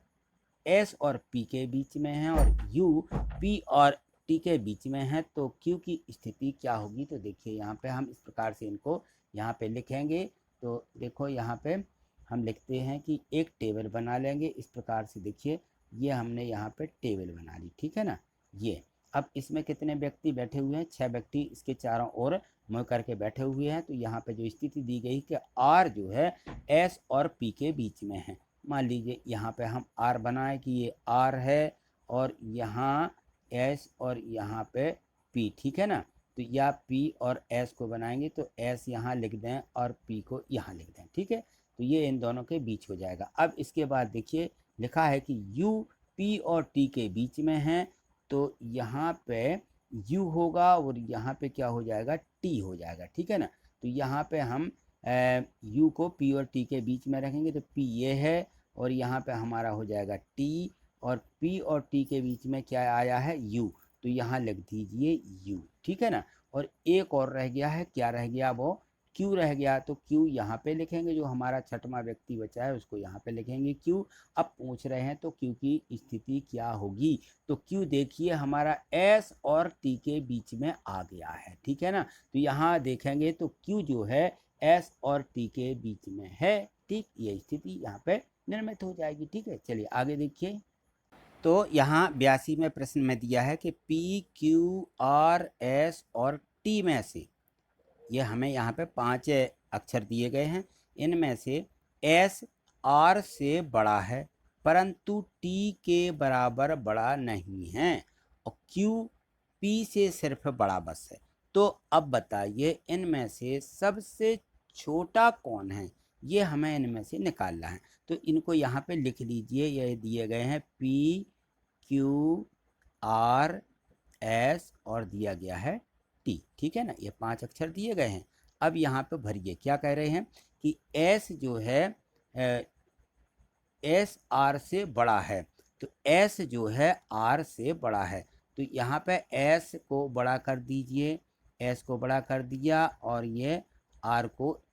S और P के बीच में है और U P और T के बीच में है, तो Q की स्थिति क्या होगी। तो देखिए यहाँ पे हम इस प्रकार से इनको यहाँ पे लिखेंगे। तो देखो यहाँ पे हम लिखते हैं कि एक टेबल बना लेंगे इस प्रकार से। देखिए ये हमने यहाँ पे टेबल बना ली। ठीक है ना, ये अब इसमें कितने व्यक्ति बैठे हुए हैं, 6 व्यक्ति इसके चारों ओर मुँह करके बैठे हुए हैं। तो यहाँ पे जो स्थिति दी गई कि R जो है S और P के बीच में है। मान लीजिए यहाँ पे हम R बनाए कि ये R है और यहाँ S और यहाँ पे P। ठीक है ना, तो या P और S को बनाएंगे तो S यहाँ लिख दें और P को यहाँ लिख दें। ठीक है, तो ये इन दोनों के बीच हो जाएगा। अब इसके बाद देखिए लिखा है कि U P और T के बीच में है, तो यहाँ पे U होगा और यहाँ पे क्या हो जाएगा, T हो जाएगा। ठीक है ना, तो यहाँ पे हम U को P और T के बीच में रखेंगे तो P ये है और यहाँ पे हमारा हो जाएगा T, और P और T के बीच में क्या आया है, U, तो यहाँ लिख दीजिए U। ठीक है ना, और एक और रह गया है, क्या रह गया, वो Q रह गया। तो Q यहाँ पे लिखेंगे, जो हमारा छठवां व्यक्ति बचा है उसको यहाँ पे लिखेंगे Q। अब पूछ रहे हैं तो Q की स्थिति क्या होगी, तो Q देखिए हमारा S और T के बीच में आ गया है। ठीक है ना, तो यहाँ देखेंगे तो Q जो है S और T के बीच में है। ठीक, ये स्थिति यहाँ पे निर्मित हो जाएगी। ठीक है, चलिए आगे देखिए। तो यहाँ 82 में प्रश्न में दिया है कि PQRS और T में से, ये हमें यहाँ पे 5 अक्षर दिए गए हैं, इनमें से S R से बड़ा है परंतु T के बराबर बड़ा नहीं है और Q P से सिर्फ बड़ा बस है। तो अब बताइए इनमें से सबसे छोटा कौन है, ये हमें इनमें से निकालना है। तो इनको यहाँ पे लिख लीजिए, ये दिए गए हैं PQRS और दिया गया है T। ठीक है ना, ये 5 अक्षर दिए गए हैं। अब यहाँ पे भरिए, क्या कह रहे हैं कि S जो है S R से बड़ा है, तो S जो है R से बड़ा है, तो यहाँ पे S को बड़ा कर दीजिए, S को बड़ा कर दिया और ये R को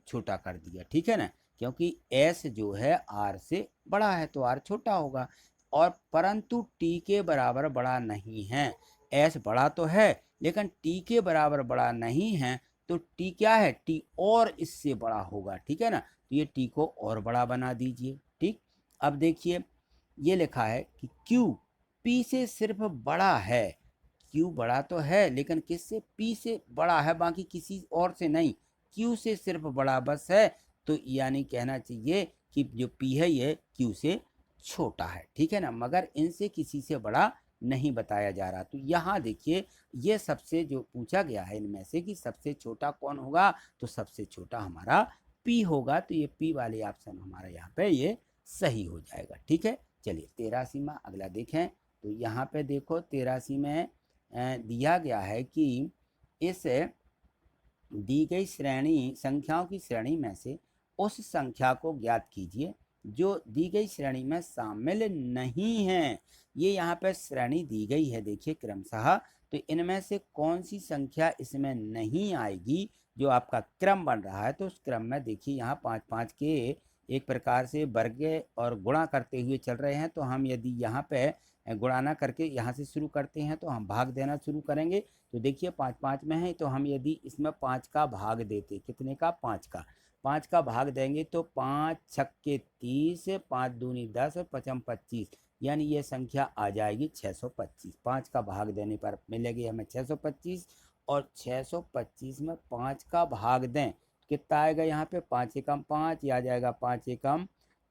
छोटा कर दिया। ठीक है ना, क्योंकि S जो है R से बड़ा है तो R छोटा होगा, और परंतु T के बराबर बड़ा नहीं है। S बड़ा तो है लेकिन T के बराबर बड़ा नहीं है, तो T क्या है, T और इससे बड़ा होगा। ठीक है ना, तो ये T को और बड़ा बना दीजिए। ठीक, अब देखिए ये लिखा है कि Q P से सिर्फ बड़ा है। Q बड़ा तो है लेकिन किससे, P से बड़ा है, बाकी किसी और से नहीं, Q से सिर्फ बड़ा बस है। तो यानी कहना चाहिए कि जो P है ये Q से छोटा है। ठीक है ना, मगर इनसे किसी से बड़ा नहीं बताया जा रहा। तो यहाँ देखिए ये सबसे जो पूछा गया है इनमें से कि सबसे छोटा कौन होगा, तो सबसे छोटा हमारा पी होगा। तो ये पी वाले ऑप्शन हमारा यहाँ पे ये सही हो जाएगा। ठीक है, चलिए 83वां अगला देखें। तो यहाँ पे देखो 83 में दिया गया है कि इस दी गई श्रेणी संख्याओं की श्रेणी में से उस संख्या को ज्ञात कीजिए जो दी गई श्रेणी में शामिल नहीं है। ये यहाँ पे श्रेणी दी गई है देखिए क्रमशः, तो इनमें से कौन सी संख्या इसमें नहीं आएगी जो आपका क्रम बन रहा है। तो उस क्रम में देखिए यहाँ 5-5 के एक प्रकार से वर्ग और गुणा करते हुए चल रहे हैं। तो हम यदि यहाँ पे गुणाना करके यहाँ से शुरू करते हैं तो हम भाग देना शुरू करेंगे। तो देखिए 5-5 में है, तो हम यदि इसमें 5 का भाग देते, कितने का, 5 का भाग देंगे तो 5 छक्के 30, 5 दूनी 10 और 5 25, यानी ये संख्या आ जाएगी 625। 5 का भाग देने पर मिलेगी हमें 625, और 625 में 5 का भाग दें कितना आएगा, यहाँ पे 5 एकम 5, या जाएगा 5 एकम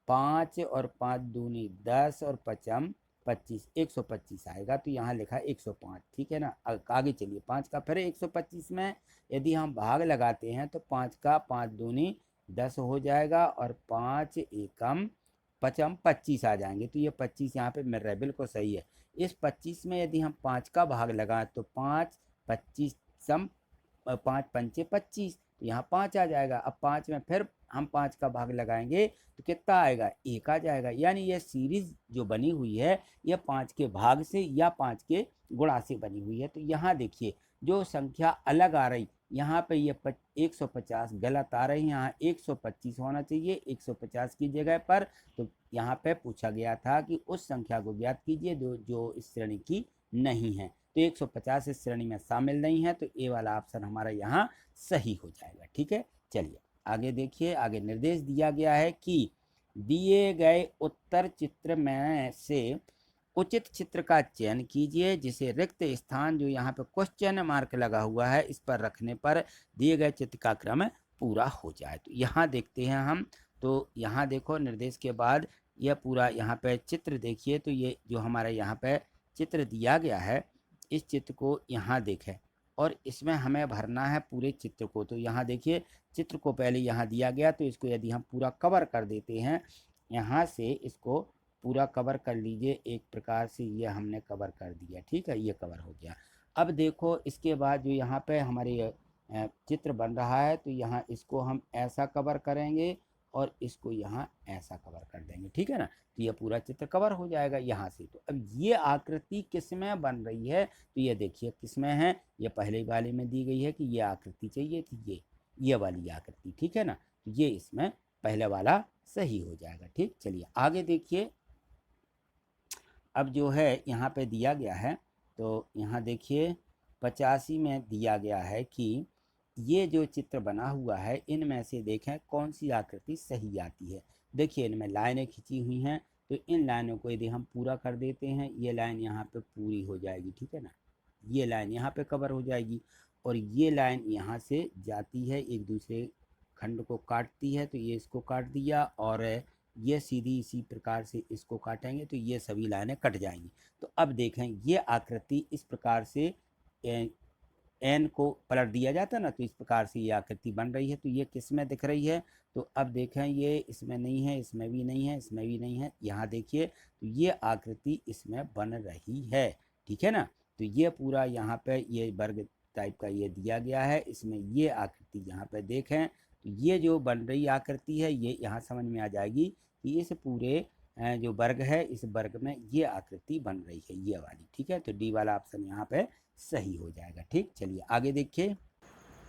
5 और 5 दूनी 10 और 5 25, 125 आएगा। तो यहाँ लिखा है 105। ठीक है ना, आगे चलिए 5 का फिर 125 में यदि हम भाग लगाते हैं तो 5 का 5 दूनी 10 हो जाएगा, और 5 एकम 5 25 आ जाएंगे। तो ये 25 यहाँ पे मिल रहा है, बिल्कुल सही है। इस 25 में यदि हम 5 का भाग लगाएं तो 5 25 सम 5 पंचे 25, तो यहाँ 5 आ जाएगा। अब 5 में फिर हम 5 का भाग लगाएंगे तो कितना आएगा, 1 आ जाएगा। यानी ये सीरीज जो बनी हुई है यह 5 के भाग से या 5 के गुणा से बनी हुई है। तो यहाँ देखिए जो संख्या अलग आ रही, यहाँ पे ये 150 गलत आ रही है, यहाँ 125 होना चाहिए 150 की जगह पर। तो यहाँ पे पूछा गया था कि उस संख्या को ज्ञात कीजिए जो इस श्रेणी की नहीं है। तो 150 इस श्रेणी में शामिल नहीं है, तो ए वाला ऑप्शन हमारा यहाँ सही हो जाएगा। ठीक है, चलिए आगे देखिए। आगे निर्देश दिया गया है कि दिए गए उत्तर चित्र में से उचित चित्र का चयन कीजिए जिसे रिक्त स्थान जो यहाँ पे क्वेश्चन मार्क लगा हुआ है इस पर रखने पर दिए गए चित्र का क्रम पूरा हो जाए। तो यहाँ देखते हैं हम, तो यहाँ देखो निर्देश के बाद यह पूरा यहाँ पे चित्र देखिए। तो ये जो हमारा यहाँ पे चित्र दिया गया है, इस चित्र को यहाँ देखें और इसमें हमें भरना है पूरे चित्र को। तो यहाँ देखिए चित्र को पहले यहाँ दिया गया, तो इसको यदि हम पूरा कवर कर देते हैं, यहाँ से इसको पूरा कवर कर लीजिए। एक प्रकार से ये हमने कवर कर दिया। ठीक है, ये कवर हो गया। अब देखो इसके बाद जो यहाँ पे हमारे चित्र बन रहा है, तो यहाँ इसको हम ऐसा कवर करेंगे और इसको यहाँ ऐसा कवर कर देंगे। ठीक है ना, तो ये पूरा चित्र कवर हो जाएगा यहाँ से। तो अब ये आकृति किस में बन रही है, तो ये देखिए किस में है, ये पहले वाले में दी गई है कि ये आकृति चाहिए थी, ये वाली आकृति। ठीक है ना, तो ये इसमें पहले वाला सही हो जाएगा। ठीक, चलिए आगे देखिए। अब जो है यहाँ पे दिया गया है, तो यहाँ देखिए 85 में दिया गया है कि ये जो चित्र बना हुआ है इनमें से देखें कौन सी आकृति सही आती है। देखिए इनमें लाइनें खींची हुई हैं, तो इन लाइनों को यदि हम पूरा कर देते हैं, ये लाइन यहाँ पे पूरी हो जाएगी। ठीक है ना, ये लाइन यहाँ पे कवर हो जाएगी, और ये लाइन यहाँ से जाती है एक दूसरे खंड को काटती है, तो ये इसको काट दिया, और ये सीधी इसी प्रकार से इसको काटेंगे तो ये सभी लाइनें कट जाएंगी। तो अब देखें ये आकृति इस प्रकार से एन को पलट दिया जाता है ना, तो इस प्रकार से ये आकृति बन रही है। तो ये किस में दिख रही है, तो अब देखें ये इसमें नहीं है, इसमें भी नहीं है, इसमें भी नहीं है। यहाँ देखिए तो ये आकृति इसमें बन रही है। ठीक है ना, तो ये पूरा यहाँ पे ये वर्ग टाइप का ये दिया गया है, इसमें ये आकृति यहाँ पे देखें तो ये जो बन रही आकृति है ये यहाँ समझ में आ जाएगी कि इस पूरे जो वर्ग है इस वर्ग में ये आकृति बन रही है, ये वाली। ठीक है, तो डी वाला ऑप्शन यहाँ पे सही हो जाएगा। ठीक, चलिए आगे देखिए।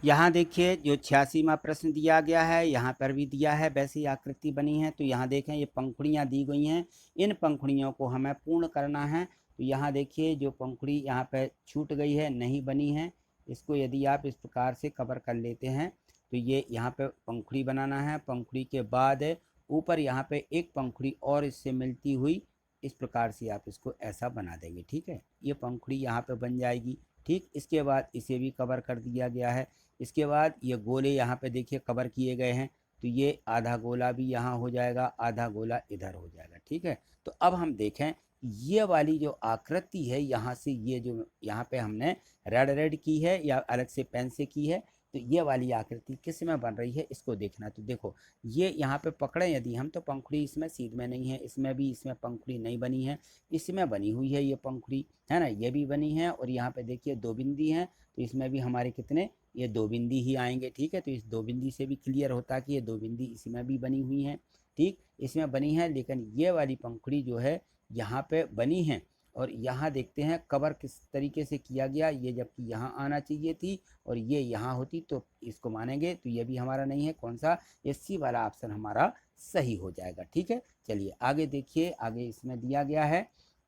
यहाँ देखिए जो 86वां प्रश्न दिया गया है, यहाँ पर भी दिया है वैसी आकृति बनी है। तो यहाँ देखें ये पंखुड़ियाँ दी गई हैं, इन पंखुड़ियों को हमें पूर्ण करना है। तो यहाँ देखिए जो पंखुड़ी यहाँ पे छूट गई है, नहीं बनी है, इसको यदि आप इस प्रकार से कवर कर लेते हैं तो ये यहाँ पे पंखुड़ी बनाना है। पंखुड़ी के बाद ऊपर यहाँ पे एक पंखुड़ी और इससे मिलती हुई इस प्रकार से आप इसको ऐसा बना देंगे। ठीक है, ये पंखुड़ी यहाँ पे बन जाएगी। ठीक, इसके बाद इसे भी कवर कर दिया गया है। इसके बाद ये गोले यहाँ पे देखिए कवर किए गए हैं, तो ये आधा गोला भी यहाँ हो जाएगा, आधा गोला इधर हो जाएगा। ठीक है, तो अब हम देखें ये वाली जो आकृति है यहाँ से, ये जो यहाँ पे हमने रेड की है या अलग से पेन से की है, तो ये वाली आकृति किस में बन रही है इसको देखना। तो देखो ये यहाँ पे पकड़े यदि हम, तो पंखुड़ी इसमें सीध में नहीं है, इसमें भी इसमें पंखुड़ी नहीं बनी है, इसमें बनी हुई है ये पंखुड़ी, है ना, ये भी बनी है। और यहाँ पे देखिए दो बिंदी हैं, तो इसमें भी हमारे कितने, ये दो बिंदी ही आएंगे, ठीक है। तो इस दो बिंदी से भी क्लियर होता कि ये दो बिंदी इसमें भी बनी हुई हैं, ठीक, इसमें बनी है। लेकिन ये वाली पंखुड़ी जो है यहाँ पे बनी है, और यहाँ देखते हैं कवर किस तरीके से किया गया, ये जबकि यहाँ आना चाहिए थी और ये यहाँ होती तो इसको मानेंगे। तो ये भी हमारा नहीं है, कौन सा, ये सी वाला ऑप्शन हमारा सही हो जाएगा, ठीक है। चलिए आगे देखिए, आगे इसमें दिया गया है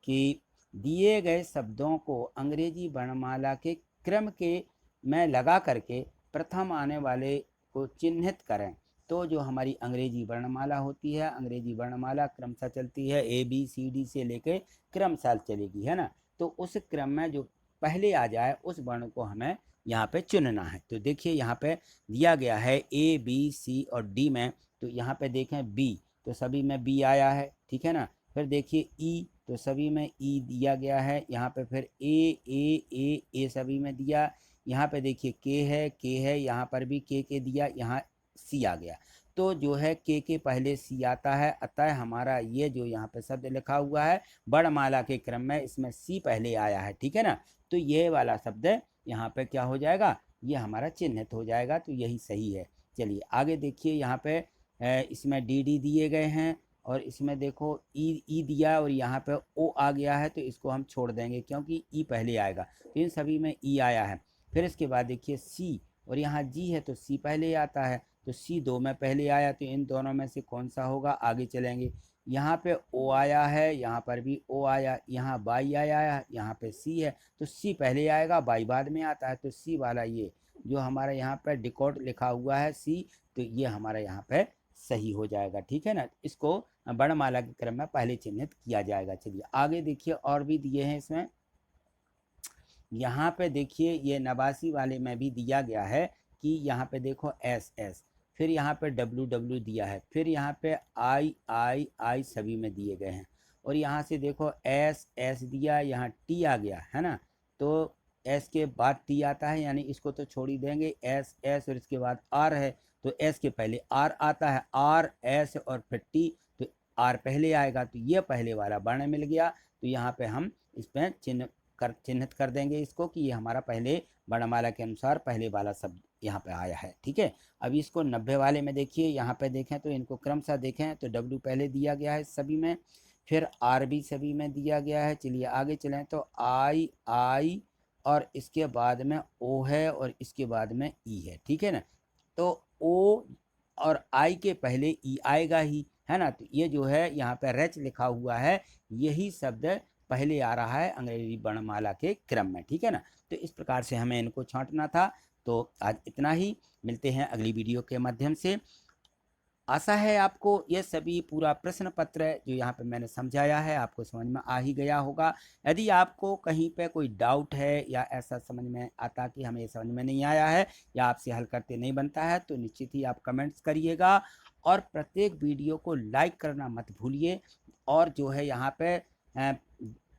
कि दिए गए शब्दों को अंग्रेजी वर्णमाला के क्रम के में लगा करके प्रथम आने वाले को चिन्हित करें। तो जो हमारी अंग्रेजी वर्णमाला होती है, अंग्रेजी वर्णमाला क्रमशः चलती है, ABCD से लेके क्रमशः चलेगी, है ना। तो उस क्रम में जो पहले आ जाए उस वर्ण को हमें यहाँ पे चुनना है। तो देखिए यहाँ पे दिया गया है A B C और D में, तो यहाँ पे देखें B, तो सभी में B आया है, ठीक है ना। फिर देखिए E, तो सभी में E दिया गया है। यहाँ पे फिर A सभी में दिया। यहाँ पे देखिए K है, यहाँ पर भी K दिया, यहाँ C आ गया। तो जो है के पहले सी आता है, अतः हमारा ये जो यहाँ पे शब्द लिखा हुआ है वर्णमाला के क्रम में, इसमें सी पहले आया है, ठीक है ना। तो ये वाला शब्द यहाँ पे क्या हो जाएगा, ये हमारा चिन्हित हो जाएगा, तो यही सही है। चलिए आगे देखिए, यहाँ पे इसमें डी दिए गए हैं, और इसमें देखो ई दिया और यहाँ पे ओ आ गया है, तो इसको हम छोड़ देंगे क्योंकि ई पहले आएगा। तो इन सभी में ई आया है। फिर इसके बाद देखिए सी, और यहाँ जी है तो सी पहले आता है, तो सी दो में पहले आया, तो इन दोनों में से कौन सा होगा, आगे चलेंगे। यहाँ पे ओ आया है, यहाँ पर भी ओ आया, यहाँ बाई आया है, यहाँ पे सी है, तो सी पहले आएगा, बाई बाद में आता है। तो सी वाला ये जो हमारा यहाँ पे डिकॉर्ड लिखा हुआ है सी, तो ये हमारा यहाँ पे सही हो जाएगा, ठीक है ना। इसको वर्णमाला के क्रम में पहले चिन्हित किया जाएगा। चलिए आगे देखिए, और भी दिए हैं इसमें। यहाँ पे देखिए ये नवासी वाले में भी दिया गया है कि यहाँ पे देखो एस, फिर यहाँ पे डब्ल्यू दिया है, फिर यहाँ पे आई सभी में दिए गए हैं, और यहाँ से देखो एस दिया, यहाँ टी आ गया, है ना। तो एस के बाद टी आता है, यानी इसको तो छोड़ ही देंगे, एस और इसके बाद आर है, तो एस के पहले आर आता है, आर एस और फिर टी, तो आर पहले आएगा, तो ये पहले वाला वर्ण मिल गया। तो यहाँ पे हम इस पर चिन्हित कर देंगे इसको कि ये हमारा पहले वर्णमाला के अनुसार पहले वाला शब्द यहाँ पे आया है, ठीक है। अभी इसको 90 वाले में देखिए, यहाँ पे देखें तो इनको क्रमशः देखें तो डब्ल्यू पहले दिया गया है सभी में, फिर आर भी सभी में दिया गया है। चलिए आगे चलें, तो आई और इसके बाद में ओ है और इसके बाद में ई है, ठीक है ना। तो ओ और आई के पहले ई आएगा ही, है ना। तो ये जो है यहाँ पे रेच लिखा हुआ है, यही शब्द पहले आ रहा है अंग्रेजी वर्णमाला के क्रम में, ठीक है ना। तो इस प्रकार से हमें इनको छांटना था। तो आज इतना ही, मिलते हैं अगली वीडियो के माध्यम से। आशा है आपको ये सभी पूरा प्रश्न पत्र जो यहाँ पे मैंने समझाया है आपको समझ में आ ही गया होगा। यदि आपको कहीं पे कोई डाउट है या ऐसा समझ में आता कि हमें समझ में नहीं आया है या आपसे हल करते नहीं बनता है, तो निश्चित ही आप कमेंट्स करिएगा, और प्रत्येक वीडियो को लाइक करना मत भूलिए। और जो है यहाँ पे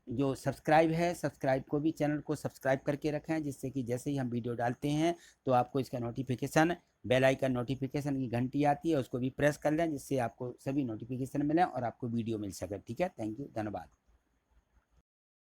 जो सब्सक्राइब है, सब्सक्राइब को भी, चैनल को सब्सक्राइब करके रखें, जिससे कि जैसे ही हम वीडियो डालते हैं तो आपको इसका नोटिफिकेशन, बेल आइकन नोटिफिकेशन की घंटी आती है, उसको भी प्रेस कर लें, जिससे आपको सभी नोटिफिकेशन मिलें और आपको वीडियो मिल सके, ठीक है। थैंक यू, धन्यवाद।